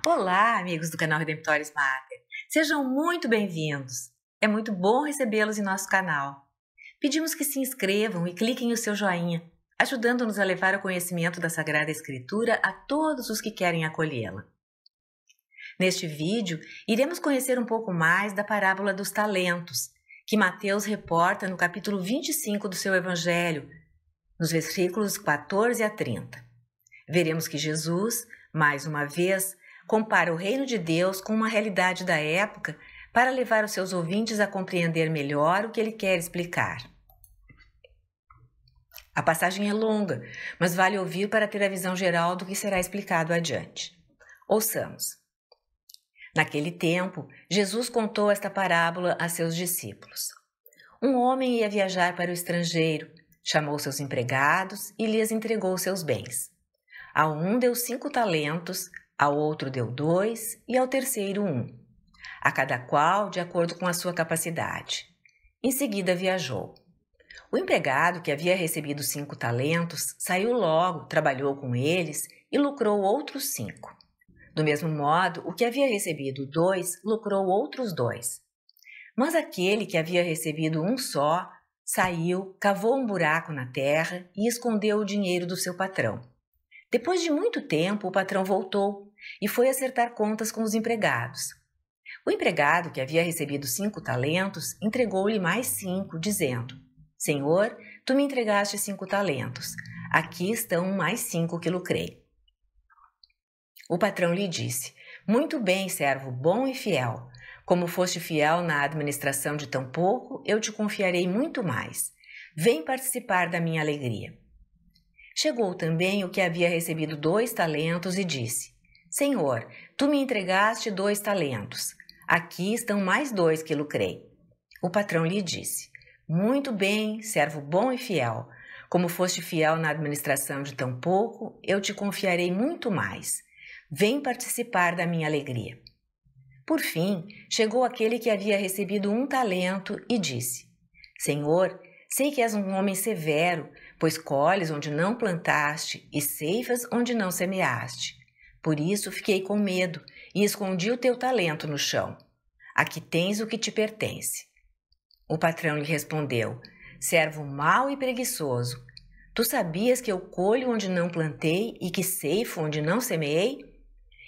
Olá, amigos do canal Redemptoris Mater. Sejam muito bem-vindos. É muito bom recebê-los em nosso canal. Pedimos que se inscrevam e cliquem o seu joinha, ajudando-nos a levar o conhecimento da Sagrada Escritura a todos os que querem acolhê-la. Neste vídeo, iremos conhecer um pouco mais da parábola dos talentos, que Mateus reporta no capítulo 25 do seu Evangelho, nos versículos 14 a 30. Veremos que Jesus, mais uma vez, compara o reino de Deus com uma realidade da época para levar os seus ouvintes a compreender melhor o que ele quer explicar. A passagem é longa, mas vale ouvir para ter a visão geral do que será explicado adiante. Ouçamos. Naquele tempo, Jesus contou esta parábola a seus discípulos. Um homem ia viajar para o estrangeiro, chamou seus empregados e lhes entregou seus bens. A um deu 5 talentos, ao outro deu 2 e ao terceiro 1, a cada qual de acordo com a sua capacidade. Em seguida viajou. O empregado que havia recebido 5 talentos saiu logo, trabalhou com eles e lucrou outros 5. Do mesmo modo, o que havia recebido 2 lucrou outros 2. Mas aquele que havia recebido 1 só saiu, cavou um buraco na terra e escondeu o dinheiro do seu patrão. Depois de muito tempo, o patrão voltou e foi acertar contas com os empregados. O empregado, que havia recebido 5 talentos, entregou-lhe mais 5, dizendo: Senhor, tu me entregaste 5 talentos. Aqui estão mais 5 que lucrei. O patrão lhe disse: Muito bem, servo bom e fiel. Como foste fiel na administração de tão pouco, eu te confiarei muito mais. Vem participar da minha alegria. Chegou também o que havia recebido 2 talentos e disse: Senhor, tu me entregaste 2 talentos. Aqui estão mais 2 que lucrei. O patrão lhe disse: Muito bem, servo bom e fiel. Como foste fiel na administração de tão pouco, eu te confiarei muito mais. Vem participar da minha alegria. Por fim, chegou aquele que havia recebido 1 talento e disse: Senhor, sei que és um homem severo, pois colhes onde não plantaste e ceifas onde não semeaste. Por isso fiquei com medo e escondi o teu talento no chão. Aqui tens o que te pertence. O patrão lhe respondeu: Servo mau e preguiçoso, tu sabias que eu colho onde não plantei e que ceifo onde não semeei?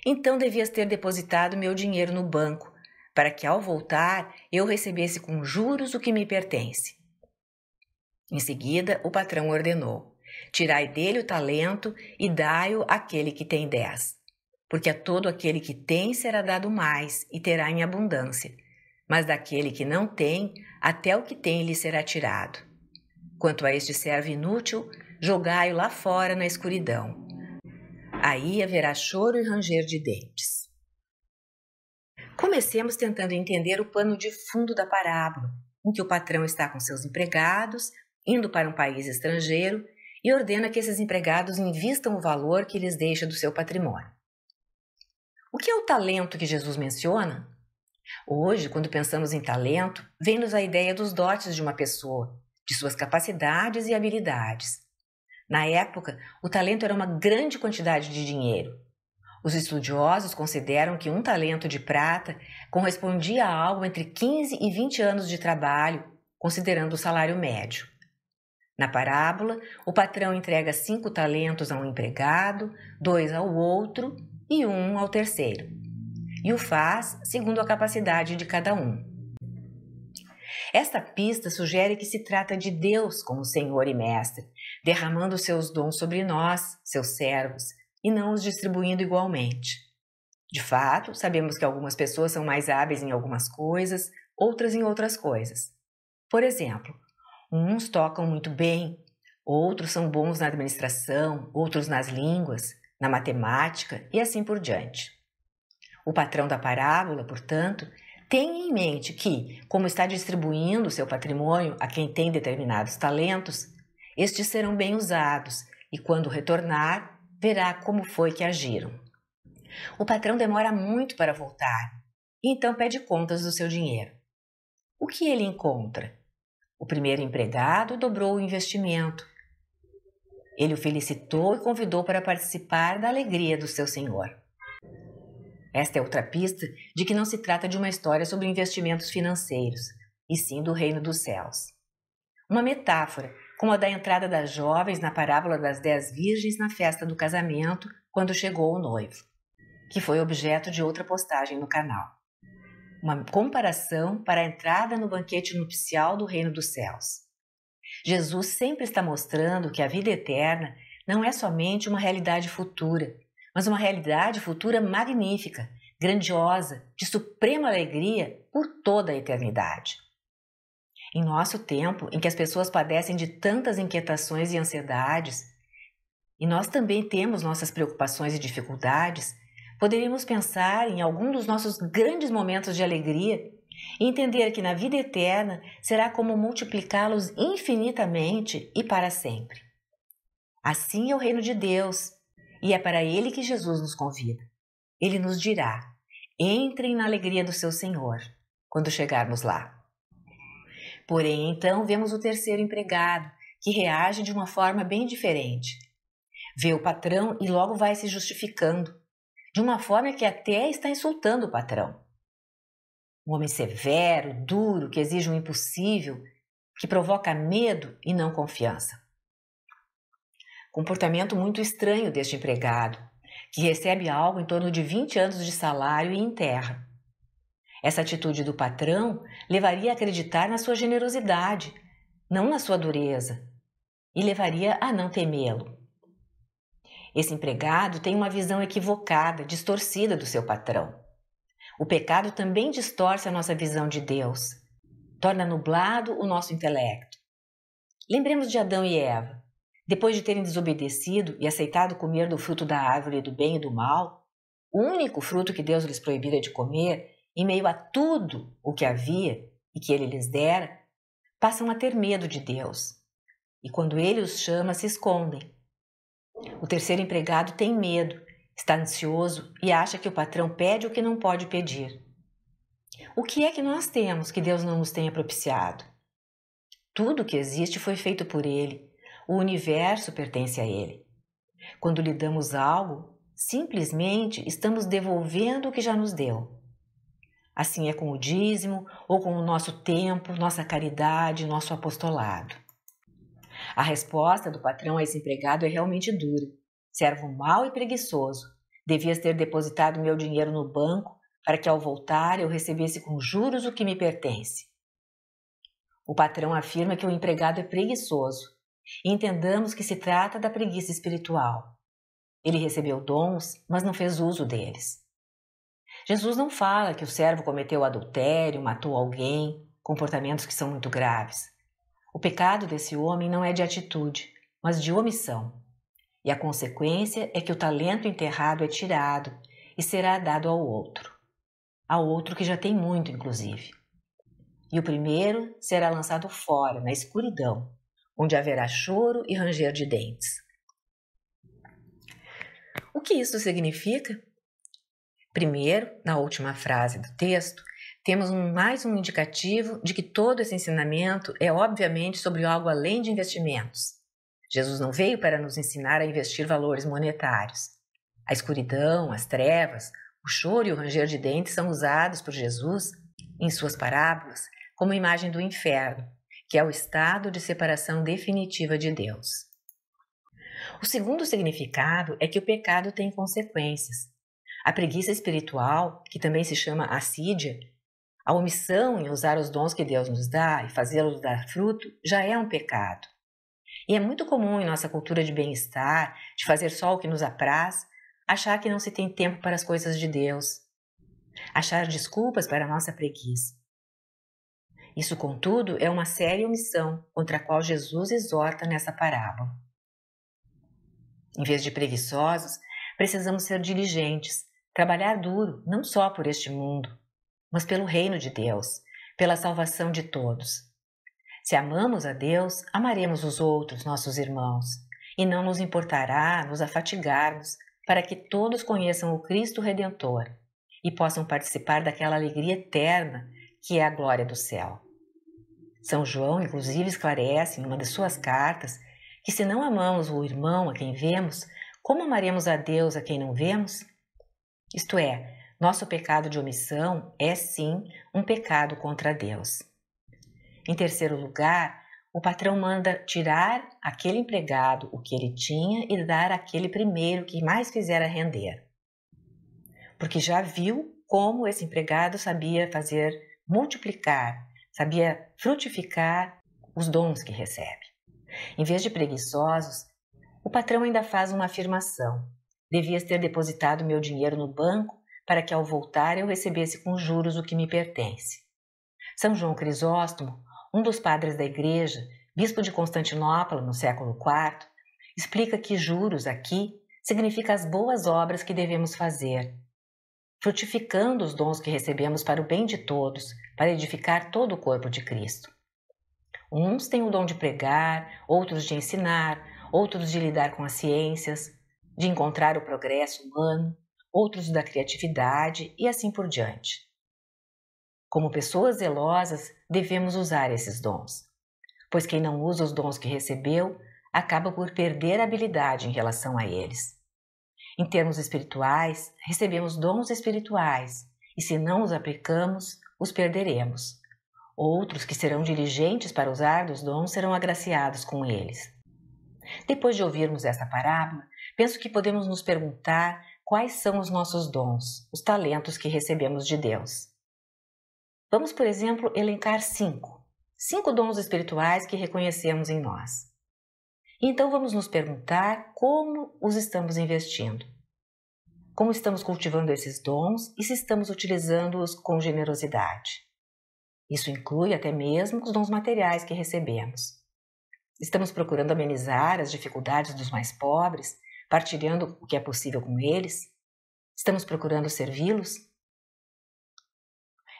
Então devias ter depositado meu dinheiro no banco, para que ao voltar eu recebesse com juros o que me pertence. Em seguida, o patrão ordenou: Tirai dele o talento e dai-o àquele que tem 10. Porque a todo aquele que tem será dado mais e terá em abundância, mas daquele que não tem, até o que tem lhe será tirado. Quanto a este servo inútil, jogai-o lá fora na escuridão. Aí haverá choro e ranger de dentes. Comecemos tentando entender o pano de fundo da parábola, em que o patrão está com seus empregados, indo para um país estrangeiro e ordena que esses empregados invistam o valor que lhes deixa do seu patrimônio. O que é o talento que Jesus menciona? Hoje, quando pensamos em talento, vem-nos a ideia dos dotes de uma pessoa, de suas capacidades e habilidades. Na época, o talento era uma grande quantidade de dinheiro. Os estudiosos consideram que 1 talento de prata correspondia a algo entre 15 e 20 anos de trabalho, considerando o salário médio. Na parábola, o patrão entrega 5 talentos a um empregado, 2 ao outro e 1 ao terceiro. E o faz segundo a capacidade de cada um. Esta pista sugere que se trata de Deus como Senhor e Mestre, derramando seus dons sobre nós, seus servos, e não os distribuindo igualmente. De fato, sabemos que algumas pessoas são mais hábeis em algumas coisas, outras em outras coisas. Por exemplo, uns tocam muito bem, outros são bons na administração, outros nas línguas, na matemática e assim por diante. O patrão da parábola, portanto, tem em mente que, como está distribuindo seu patrimônio a quem tem determinados talentos, estes serão bem usados e, quando retornar, verá como foi que agiram. O patrão demora muito para voltar e então pede contas do seu dinheiro. O que ele encontra? O primeiro empregado dobrou o investimento. Ele o felicitou e convidou para participar da alegria do seu senhor. Esta é outra pista de que não se trata de uma história sobre investimentos financeiros, e sim do reino dos céus. Uma metáfora, como a da entrada das jovens na parábola das 10 virgens na festa do casamento, quando chegou o noivo, que foi objeto de outra postagem no canal. Uma comparação para a entrada no banquete nupcial do reino dos céus. Jesus sempre está mostrando que a vida eterna não é somente uma realidade futura, mas uma realidade futura magnífica, grandiosa, de suprema alegria por toda a eternidade. Em nosso tempo, em que as pessoas padecem de tantas inquietações e ansiedades, e nós também temos nossas preocupações e dificuldades, poderíamos pensar em algum dos nossos grandes momentos de alegria e entender que na vida eterna será como multiplicá-los infinitamente e para sempre. Assim é o reino de Deus, e é para ele que Jesus nos convida. Ele nos dirá: entrem na alegria do seu Senhor, quando chegarmos lá. Porém, então, vemos o terceiro empregado, que reage de uma forma bem diferente. Vê o patrão e logo vai se justificando, de uma forma que até está insultando o patrão. Um homem severo, duro, que exige o impossível, que provoca medo e não confiança. Comportamento muito estranho deste empregado, que recebe algo em torno de 20 anos de salário e enterra. Essa atitude do patrão levaria a acreditar na sua generosidade, não na sua dureza, e levaria a não temê-lo. Esse empregado tem uma visão equivocada, distorcida do seu patrão. O pecado também distorce a nossa visão de Deus, torna nublado o nosso intelecto. Lembremos de Adão e Eva. Depois de terem desobedecido e aceitado comer do fruto da árvore do bem e do mal, o único fruto que Deus lhes proibira de comer, em meio a tudo o que havia e que ele lhes dera, passam a ter medo de Deus. E quando ele os chama, se escondem. O terceiro empregado tem medo, está ansioso e acha que o patrão pede o que não pode pedir. O que é que nós temos que Deus não nos tenha propiciado? Tudo que existe foi feito por ele. O universo pertence a ele. Quando lhe damos algo, simplesmente estamos devolvendo o que já nos deu. Assim é com o dízimo ou com o nosso tempo, nossa caridade, nosso apostolado. A resposta do patrão a esse empregado é realmente dura. Servo mau e preguiçoso, devias ter depositado meu dinheiro no banco para que ao voltar eu recebesse com juros o que me pertence. O patrão afirma que o empregado é preguiçoso. E entendamos que se trata da preguiça espiritual. Ele recebeu dons, mas não fez uso deles. Jesus não fala que o servo cometeu adultério, matou alguém, comportamentos que são muito graves. O pecado desse homem não é de atitude, mas de omissão. E a consequência é que o talento enterrado é tirado e será dado ao outro que já tem muito, inclusive. E o primeiro será lançado fora, na escuridão, onde haverá choro e ranger de dentes. O que isso significa? Primeiro, na última frase do texto, temos mais um indicativo de que todo esse ensinamento é obviamente sobre algo além de investimentos. Jesus não veio para nos ensinar a investir valores monetários. A escuridão, as trevas, o choro e o ranger de dentes são usados por Jesus, em suas parábolas, como imagem do inferno, que é o estado de separação definitiva de Deus. O segundo significado é que o pecado tem consequências. A preguiça espiritual, que também se chama assídia, a omissão em usar os dons que Deus nos dá e fazê-los dar fruto, já é um pecado. E é muito comum em nossa cultura de bem-estar, de fazer só o que nos apraz, achar que não se tem tempo para as coisas de Deus, achar desculpas para a nossa preguiça. Isso, contudo, é uma séria omissão contra a qual Jesus exorta nessa parábola. Em vez de preguiçosos, precisamos ser diligentes, trabalhar duro, não só por este mundo, mas pelo reino de Deus, pela salvação de todos. Se amamos a Deus, amaremos os outros, nossos irmãos, e não nos importará nos afatigarmos para que todos conheçam o Cristo Redentor e possam participar daquela alegria eterna que é a glória do céu. São João, inclusive, esclarece em uma de suas cartas que se não amamos o irmão a quem vemos, como amaremos a Deus a quem não vemos? Isto é, Nosso pecado de omissão é sim um pecado contra Deus. Em terceiro lugar, o patrão manda tirar aquele empregado o que ele tinha e dar àquele primeiro que mais fizera render. Porque já viu como esse empregado sabia fazer multiplicar, sabia frutificar os dons que recebe. Em vez de preguiçosos, o patrão ainda faz uma afirmação: devias ter depositado meu dinheiro no banco para que ao voltar eu recebesse com juros o que me pertence. São João Crisóstomo, um dos padres da Igreja, bispo de Constantinopla no século IV, explica que juros aqui significa as boas obras que devemos fazer, frutificando os dons que recebemos para o bem de todos, para edificar todo o corpo de Cristo. Uns têm o dom de pregar, outros de ensinar, outros de lidar com as ciências, de encontrar o progresso humano, outros da criatividade e assim por diante. Como pessoas zelosas, devemos usar esses dons, pois quem não usa os dons que recebeu acaba por perder a habilidade em relação a eles. Em termos espirituais, recebemos dons espirituais e, se não os aplicamos, os perderemos. Outros que serão diligentes para usar dos dons serão agraciados com eles. Depois de ouvirmos esta parábola, penso que podemos nos perguntar quais são os nossos dons, os talentos que recebemos de Deus. Vamos, por exemplo, elencar 5 dons espirituais que reconhecemos em nós. E então vamos nos perguntar como os estamos investindo. Como estamos cultivando esses dons e se estamos utilizando-os com generosidade. Isso inclui até mesmo os dons materiais que recebemos. Estamos procurando amenizar as dificuldades dos mais pobres, partilhando o que é possível com eles? Estamos procurando servi-los?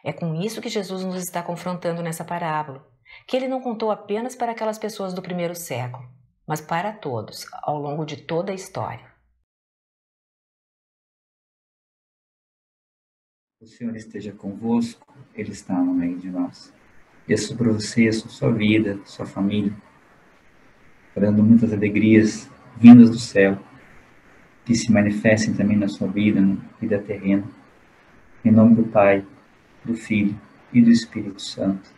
É com isso que Jesus nos está confrontando nessa parábola, que ele não contou apenas para aquelas pessoas do primeiro século, mas para todos, ao longo de toda a história. O Senhor esteja convosco, Ele está no meio de nós. Desço sobre você, sobre sua vida, sua família, orando muitas alegrias vindas do céu, que se manifestem também na sua vida, na vida terrena. Em nome do Pai, do Filho e do Espírito Santo.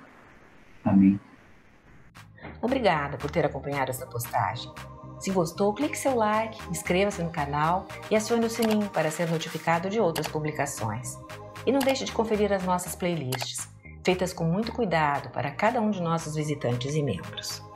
Amém. Obrigada por ter acompanhado essa postagem. Se gostou, clique seu like, inscreva-se no canal e acione o sininho para ser notificado de outras publicações. E não deixe de conferir as nossas playlists, feitas com muito cuidado para cada um de nossos visitantes e membros.